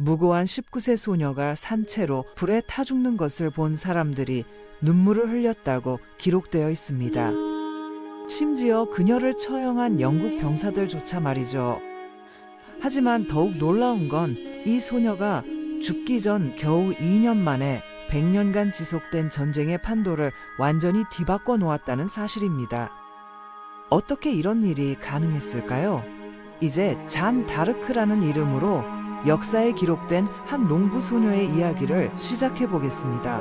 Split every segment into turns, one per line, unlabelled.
무고한 19세 소녀가 산채로 불에 타 죽는 것을 본 사람들이 눈물을 흘렸다고 기록되어 있습니다. 심지어 그녀를 처형한 영국 병사들조차 말이죠. 하지만 더욱 놀라운 건 이 소녀가 죽기 전 겨우 2년 만에 100년간 지속된 전쟁의 판도를 완전히 뒤바꿔 놓았다는 사실입니다. 어떻게 이런 일이 가능했을까요? 이제 잔 다르크라는 이름으로 역사에 기록된 한 농부 소녀의 이야기를 시작해 보겠습니다.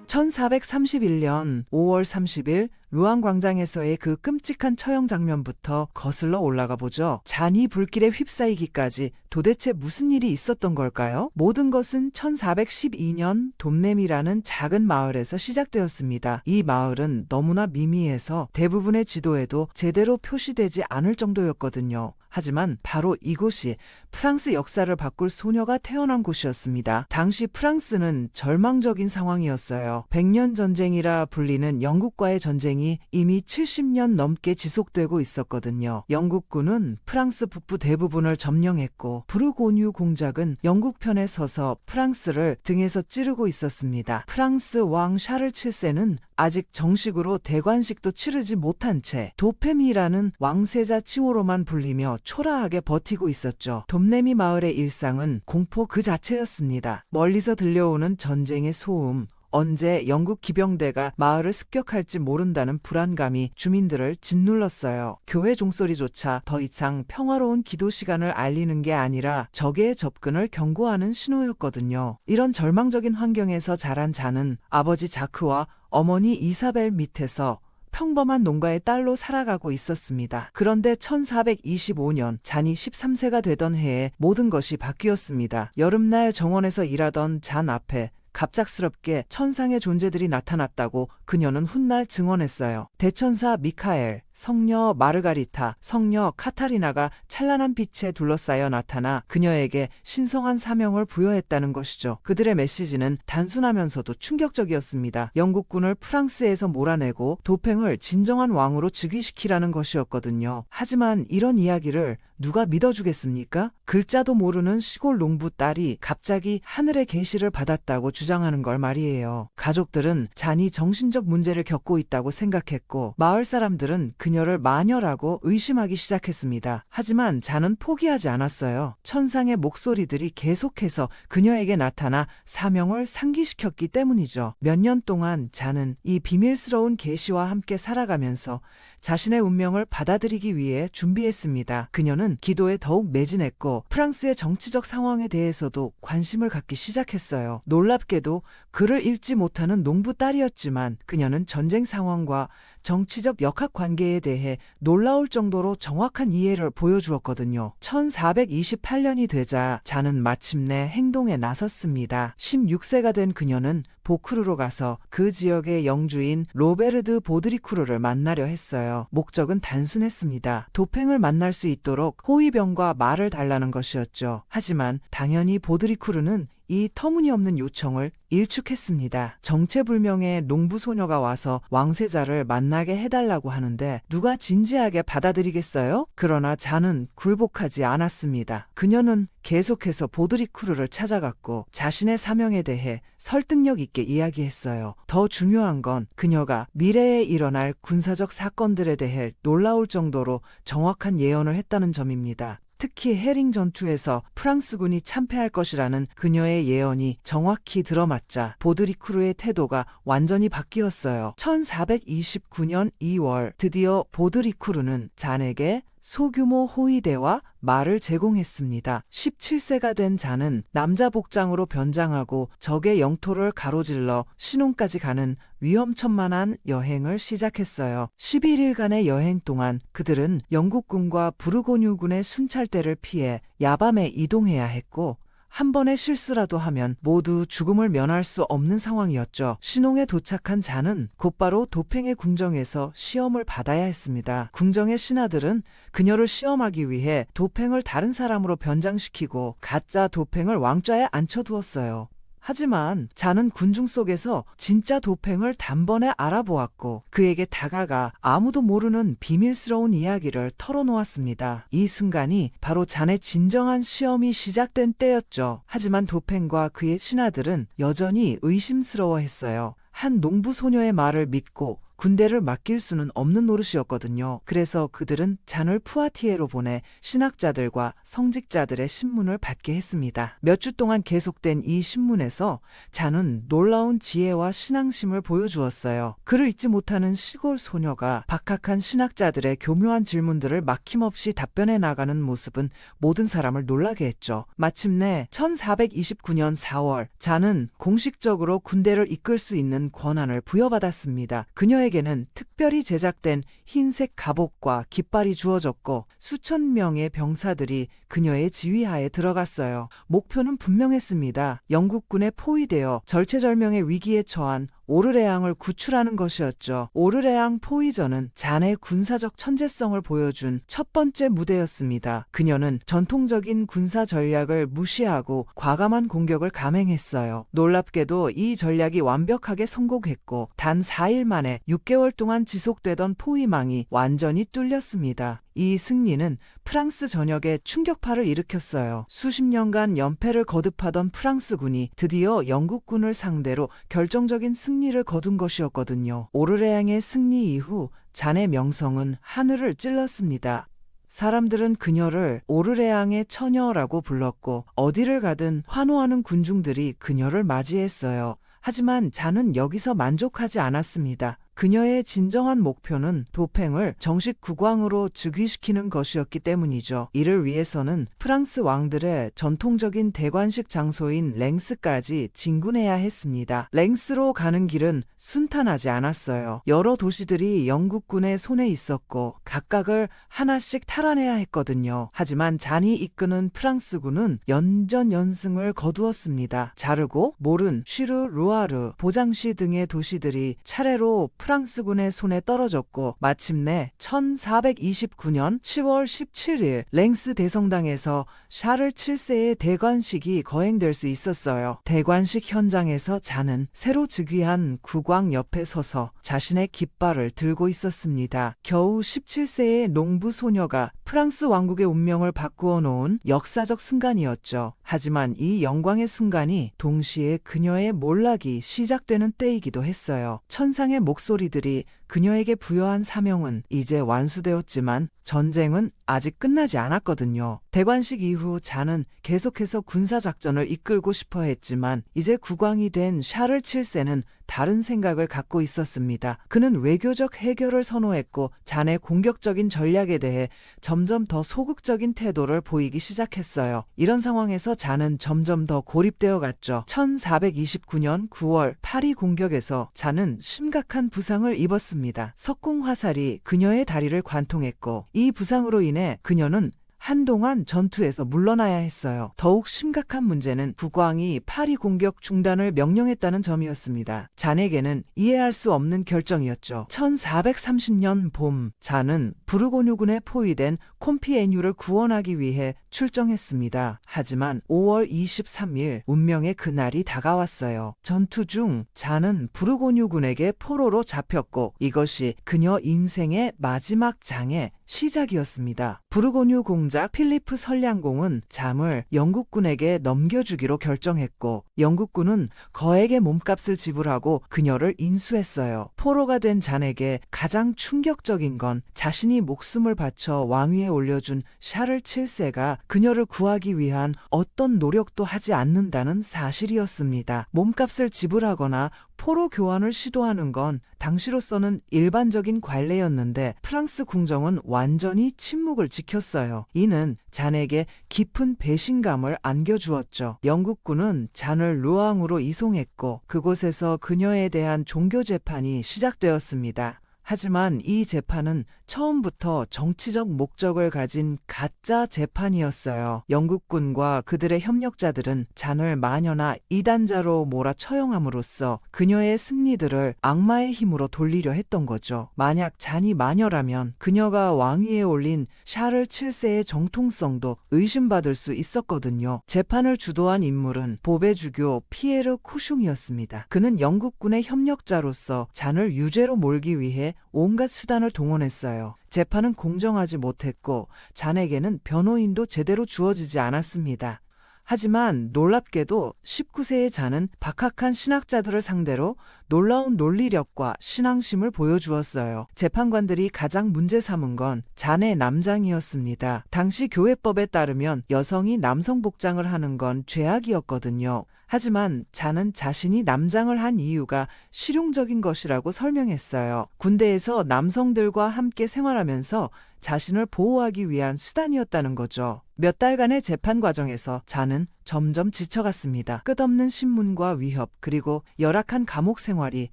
1431년 5월 30일 루앙 광장에서의 그 끔찍한 처형 장면부터 거슬러 올라가 보죠. 잔이 불길에 휩싸이기까지 도대체 무슨 일이 있었던 걸까요? 모든 것은 1412년 돔렘이라는 작은 마을에서 시작되었습니다. 이 마을은 너무나 미미해서 대부분의 지도에도 제대로 표시되지 않을 정도였거든요. 하지만 바로 이곳이 프랑스 역사를 바꿀 소녀가 태어난 곳이었습니다. 당시 프랑스는 절망적인 상황이었어요. 100년 전쟁이라 불리는 영국과의 전쟁이 이미 70년 넘게 지속되고 있었거든요. 영국군은 프랑스 북부 대부분을 점령했고 부르고뉴 공작은 영국 편에 서서 프랑스를 등에서 찌르고 있었습니다. 프랑스 왕 샤를 7세는 아직 정식으로 대관식도 치르지 못한 채 도페미라는 왕세자 칭호로만 불리며 초라하게 버티고 있었죠. 돔레미 마을의 일상은 공포 그 자체였습니다. 멀리서 들려오는 전쟁의 소음, 언제 영국 기병대가 마을을 습격할지 모른다는 불안감이 주민들을 짓눌렀어요. 교회 종소리조차 더 이상 평화로운 기도 시간을 알리는 게 아니라 적의 접근을 경고하는 신호였거든요. 이런 절망적인 환경에서 자란 잔은 아버지 자크와 어머니 이사벨 밑에서 평범한 농가의 딸로 살아가고 있었습니다. 그런데 1425년 잔이 13세가 되던 해에 모든 것이 바뀌었습니다. 여름날 정원에서 일하던 잔 앞에 갑작스럽게 천상의 존재들이 나타났다고 그녀는 훗날 증언했어요. 대천사 미카엘, 성녀 마르가리타, 성녀 카타리나가 찬란한 빛에 둘러싸여 나타나 그녀에게 신성한 사명을 부여했다는 것이죠. 그들의 메시지는 단순하면서도 충격적이었습니다. 영국군을 프랑스에서 몰아내고 도팽을 진정한 왕으로 즉위시키라는 것이었거든요. 하지만 이런 이야기를 누가 믿어주겠습니까? 글자도 모르는 시골 농부 딸이 갑자기 하늘의 계시를 받았다고 주장하는 걸 말이에요. 가족들은 잔이 정신적 문제를 겪고 있다고 생각했고 마을 사람들은 그녀를 마녀라고 의심하기 시작했습니다. 하지만 잔은 포기하지 않았어요. 천상의 목소리들이 계속해서 그녀에게 나타나 사명을 상기시켰기 때문이죠. 몇 년 동안 잔은 이 비밀스러운 계시와 함께 살아가면서 자신의 운명을 받아들이기 위해 준비했습니다. 그녀는 기도에 더욱 매진했고 프랑스의 정치적 상황에 대해서도 관심을 갖기 시작했어요. 놀랍게도 글을 읽지 못하는 농부 딸이었지만 그녀는 전쟁 상황과 정치적 역학관계에 대해 놀라울 정도로 정확한 이해를 보여주었거든요. 1428년이 되자 잔은 마침내 행동에 나섰습니다. 16세가 된 그녀는 보크르로 가서 그 지역의 영주인 로베르드 보드리쿠르를 만나려 했어요. 목적은 단순했습니다. 도팽을 만날 수 있도록 호위병과 말을 달라는 것이었죠. 하지만 당연히 보드리쿠르는 이 터무니없는 요청을 일축했습니다. 정체불명의 농부 소녀가 와서 왕세자를 만나게 해달라고 하는데 누가 진지하게 받아들이겠어요? 그러나 잔은 굴복하지 않았습니다. 그녀는 계속해서 보드리쿠르를 찾아갔고 자신의 사명에 대해 설득력 있게 이야기했어요. 더 중요한 건 그녀가 미래에 일어날 군사적 사건들에 대해 놀라울 정도로 정확한 예언을 했다는 점입니다. 특히 해링 전투에서 프랑스군이 참패할 것이라는 그녀의 예언이 정확히 들어맞자 보드리쿠르의 태도가 완전히 바뀌었어요. 1429년 2월 드디어 보드리쿠르는 잔에게 소규모 호위대와 말을 제공했습니다. 17세가 된 잔은 남자 복장으로 변장하고 적의 영토를 가로질러 신혼까지 가는 위험천만한 여행을 시작했어요. 11일간의 여행 동안 그들은 영국군과 부르고뉴군의 순찰대를 피해 야밤에 이동해야 했고 한 번의 실수라도 하면 모두 죽음을 면할 수 없는 상황이었죠. 신홍에 도착한 잔은 곧바로 도팽의 궁정에서 시험을 받아야 했습니다. 궁정의 신하들은 그녀를 시험하기 위해 도팽을 다른 사람으로 변장시키고 가짜 도팽을 왕좌에 앉혀두었어요. 하지만 잔은 군중 속에서 진짜 도팽을 단번에 알아보았고 그에게 다가가 아무도 모르는 비밀스러운 이야기를 털어놓았습니다. 이 순간이 바로 잔의 진정한 시험이 시작된 때였죠. 하지만 도팽과 그의 신하들은 여전히 의심스러워했어요. 한 농부 소녀의 말을 믿고 군대를 맡길 수는 없는 노릇이었거든요. 그래서 그들은 잔을 푸아티에로 보내 신학자들과 성직자들의 신문을 받게 했습니다. 몇 주 동안 계속된 이 신문에서 잔은 놀라운 지혜와 신앙심을 보여주었어요. 그를 잊지 못하는 시골 소녀가 박학한 신학자들의 교묘한 질문들을 막힘없이 답변해 나가는 모습은 모든 사람을 놀라게 했죠. 마침내 1429년 4월 잔은 공식적으로 군대를 이끌 수 있는 권한을 부여받았습니다. 그녀에게는 특별히 제작된 흰색 갑옷과 깃발이 주어졌고 수천 명의 병사들이 그녀의 지휘하에 들어갔어요. 목표는 분명했습니다. 영국군에 포위되어 절체절명의 위기에 처한 오르레앙을 구출하는 것이었죠. 오르레앙 포위전은 잔의 군사적 천재성을 보여준 첫 번째 무대였습니다. 그녀는 전통적인 군사 전략을 무시하고 과감한 공격을 감행했어요. 놀랍게도 이 전략이 완벽하게 성공했고 단 4일 만에 6개월 동안 지속되던 포위망이 완전히 뚫렸습니다. 이 승리는 프랑스 전역에 충격파를 일으켰어요. 수십 년간 연패를 거듭하던 프랑스군이 드디어 영국군을 상대로 결정적인 승리를 거둔 것이었거든요. 오르레앙의 승리 이후 잔의 명성은 하늘을 찔렀습니다. 사람들은 그녀를 오르레앙의 처녀라고 불렀고 어디를 가든 환호하는 군중들이 그녀를 맞이했어요. 하지만 잔은 여기서 만족하지 않았습니다. 그녀의 진정한 목표는 도팽을 정식 국왕으로 즉위시키는 것이었기 때문이죠. 이를 위해서는 프랑스 왕들의 전통적인 대관식 장소인 랭스까지 진군해야 했습니다. 랭스로 가는 길은 순탄하지 않았어요. 여러 도시들이 영국군의 손에 있었고 각각을 하나씩 탈환해야 했거든요. 하지만 잔이 이끄는 프랑스군은 연전연승을 거두었습니다. 자르고, 모른, 쉬르, 루아르, 보장시 등의 도시들이 차례로 프랑스군의 손에 떨어졌고 마침내 1429년 10월 17일 랭스 대성당에서 샤를 7세의 대관식이 거행될 수 있었어요. 대관식 현장에서 잔은 새로 즉위한 국왕 옆에 서서 자신의 깃발을 들고 있었습니다. 겨우 17세의 농부 소녀가 프랑스 왕국의 운명을 바꾸어 놓은 역사적 순간이었죠. 하지만 이 영광의 순간이 동시에 그녀의 몰락이 시작되는 때이기도 했어요. 천상의 목소리들이 그녀에게 부여한 사명은 이제 완수되었지만 전쟁은 아직 끝나지 않았거든요. 대관식 이후 잔은 계속해서 군사작전을 이끌고 싶어 했지만 이제 국왕이 된 샤를 7세는 다른 생각을 갖고 있었습니다. 그는 외교적 해결을 선호했고 잔의 공격적인 전략에 대해 점점 더 소극적인 태도를 보이기 시작했어요. 이런 상황에서 잔은 점점 더 고립되어 갔죠. 1429년 9월 파리 공격에서 잔은 심각한 부상을 입었습니다. 석궁 화살이 그녀의 다리를 관통했고 이 부상으로 인해 그녀는 한동안 전투에서 물러나야 했어요. 더욱 심각한 문제는 국왕이 파리 공격 중단을 명령했다는 점이었습니다. 잔에게는 이해할 수 없는 결정이었죠. 1430년 봄, 잔은 부르고뉴군에 포위된 콤피에뉴를 구원하기 위해 출정했습니다. 하지만 5월 23일 운명의 그날이 다가왔어요. 전투 중 잔은 부르고뉴군에게 포로로 잡혔고 이것이 그녀 인생의 마지막 장의 시작이었습니다. 부르고뉴 공작 필리프 선량공은 잠을 영국군에게 넘겨주기로 결정했고 영국군은 거액의 몸값을 지불하고 그녀를 인수했어요. 포로가 된 잔에게 가장 충격적인 건 자신이 목숨을 바쳐 왕위에 올려준 샤를 7세가 그녀를 구하기 위한 어떤 노력도 하지 않는다는 사실이었습니다. 몸값을 지불하거나 포로 교환을 시도하는 건 당시로서는 일반적인 관례였는데 프랑스 궁정은 완전히 침묵을 지켰어요. 이는 잔에게 깊은 배신감을 안겨주었죠. 영국군은 잔을 루앙으로 이송했고 그곳에서 그녀에 대한 종교 재판이 시작되었습니다. 하지만 이 재판은 처음부터 정치적 목적을 가진 가짜 재판이었어요. 영국군과 그들의 협력자들은 잔을 마녀나 이단자로 몰아 처형함으로써 그녀의 승리들을 악마의 힘으로 돌리려 했던 거죠. 만약 잔이 마녀라면 그녀가 왕위에 올린 샤를 7세의 정통성도 의심받을 수 있었거든요. 재판을 주도한 인물은 보배 주교 피에르 코숑이었습니다. 그는 영국군의 협력자로서 잔을 유죄로 몰기 위해 온갖 수단을 동원했어요. 재판은 공정하지 못했고 잔에게는 변호인도 제대로 주어지지 않았습니다. 하지만 놀랍게도 19세의 잔은 박학한 신학자들을 상대로 놀라운 논리력과 신앙심을 보여주었어요. 재판관들이 가장 문제 삼은 건 잔의 남장이었습니다. 당시 교회법에 따르면 여성이 남성 복장을 하는 건 죄악이었거든요. 하지만 잔은 자신이 남장을 한 이유가 실용적인 것이라고 설명했어요. 군대에서 남성들과 함께 생활하면서 자신을 보호하기 위한 수단이었다는 거죠. 몇 달간의 재판 과정에서 잔은 점점 지쳐갔습니다. 끝없는 신문과 위협 그리고 열악한 감옥 생활이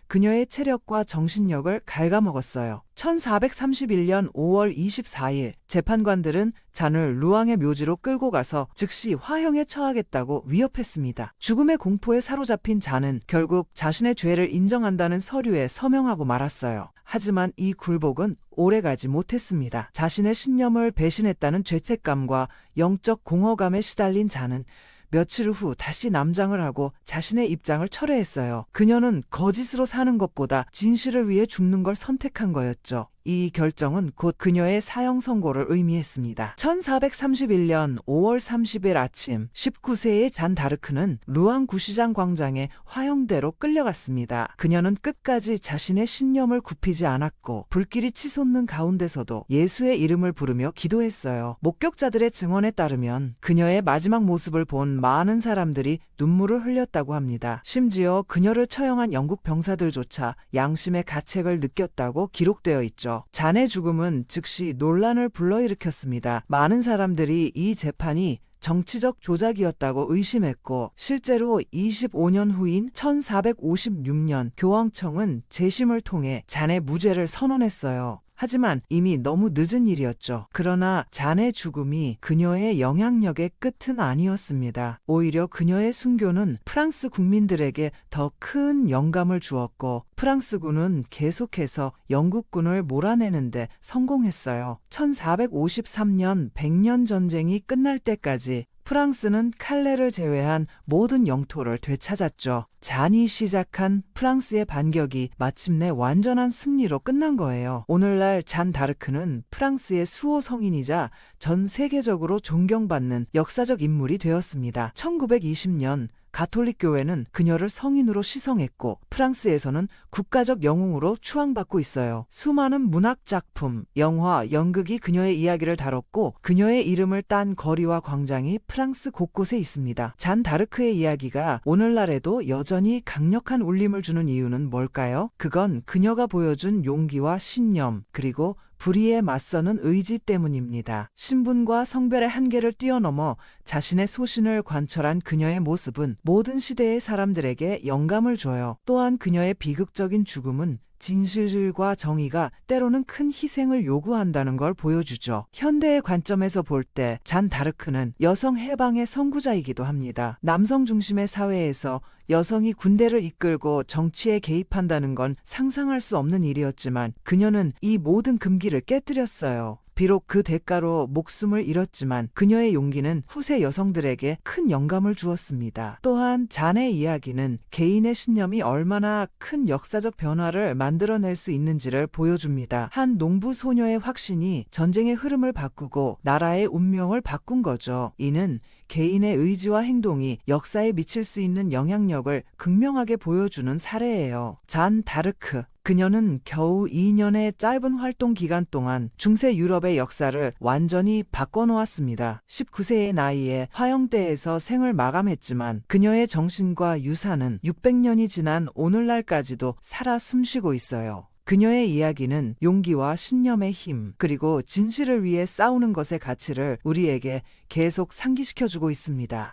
그녀의 체력과 정신력을 갉아먹었어요. 1431년 5월 24일 재판관들은 잔을 루앙의 묘지로 끌고 가서 즉시 화형에 처하겠다고 위협했습니다. 죽음의 공포에 사로잡힌 잔은 결국 자신의 죄를 인정한다는 서류에 서명하고 말았어요. 하지만 이 굴복은 오래가지 못했습니다. 자신의 신념을 배신했다는 죄책감과 영적 공허감에 시달린 잔은 며칠 후 다시 남장을 하고 자신의 입장을 철회했어요. 그녀는 거짓으로 사는 것보다 진실을 위해 죽는 걸 선택한 거였죠. 이 결정은 곧 그녀의 사형 선고를 의미했습니다. 1431년 5월 30일 아침 19세의 잔 다르크는 루앙 구시장 광장에 화형대로 끌려갔습니다. 그녀는 끝까지 자신의 신념을 굽히지 않았고 불길이 치솟는 가운데서도 예수의 이름을 부르며 기도했어요. 목격자들의 증언에 따르면 그녀의 마지막 모습을 본 많은 사람들이 눈물을 흘렸다고 합니다. 심지어 그녀를 처형한 영국 병사들조차 양심의 가책을 느꼈다고 기록되어 있죠. 잔의 죽음은 즉시 논란을 불러일으켰습니다. 많은 사람들이 이 재판이 정치적 조작이었다고 의심했고 실제로 25년 후인 1456년 교황청은 재심을 통해 잔의 무죄를 선언했어요. 하지만 이미 너무 늦은 일이었죠. 그러나 잔의 죽음이 그녀의 영향력의 끝은 아니었습니다. 오히려 그녀의 순교는 프랑스 국민들에게 더 큰 영감을 주었고 프랑스군은 계속해서 영국군을 몰아내는데 성공했어요. 1453년 100년 전쟁이 끝날 때까지 프랑스는 칼레를 제외한 모든 영토를 되찾았죠. 잔이 시작한 프랑스의 반격이 마침내 완전한 승리로 끝난 거예요. 오늘날 잔 다르크는 프랑스의 수호 성인이자 전 세계적으로 존경받는 역사적 인물이 되었습니다. 1920년 가톨릭 교회는 그녀를 성인으로 시성했고 프랑스에서는 국가적 영웅으로 추앙받고 있어요. 수많은 문학 작품, 영화, 연극이 그녀의 이야기를 다뤘고 그녀의 이름을 딴 거리와 광장이 프랑스 곳곳에 있습니다. 잔 다르크의 이야기가 오늘날에도 여전히 강력한 울림을 주는 이유는 뭘까요? 그건 그녀가 보여준 용기와 신념, 그리고 불의에 맞서는 의지 때문입니다. 신분과 성별의 한계를 뛰어넘어 자신의 소신을 관철한 그녀의 모습은 모든 시대의 사람들에게 영감을 줘요. 또한 그녀의 비극적인 죽음은 진실과 정의가 때로는 큰 희생을 요구한다는 걸 보여주죠. 현대의 관점에서 볼 때 잔 다르크는 여성 해방의 선구자이기도 합니다. 남성 중심의 사회에서 여성이 군대를 이끌고 정치에 개입한다는 건 상상할 수 없는 일이었지만 그녀는 이 모든 금기를 깨뜨렸어요. 비록 그 대가로 목숨을 잃었지만 그녀의 용기는 후세 여성들에게 큰 영감을 주었습니다. 또한 잔의 이야기는 개인의 신념이 얼마나 큰 역사적 변화를 만들어낼 수 있는지를 보여줍니다. 한 농부 소녀의 확신이 전쟁의 흐름을 바꾸고 나라의 운명을 바꾼 거죠. 이는 개인의 의지와 행동이 역사에 미칠 수 있는 영향력을 극명하게 보여주는 사례예요. 잔 다르크. 그녀는 겨우 2년의 짧은 활동 기간 동안 중세 유럽의 역사를 완전히 바꿔놓았습니다. 19세의 나이에 화형대에서 생을 마감했지만 그녀의 정신과 유산은 600년이 지난 오늘날까지도 살아 숨쉬고 있어요. 그녀의 이야기는 용기와 신념의 힘, 그리고 진실을 위해 싸우는 것의 가치를 우리에게 계속 상기시켜주고 있습니다.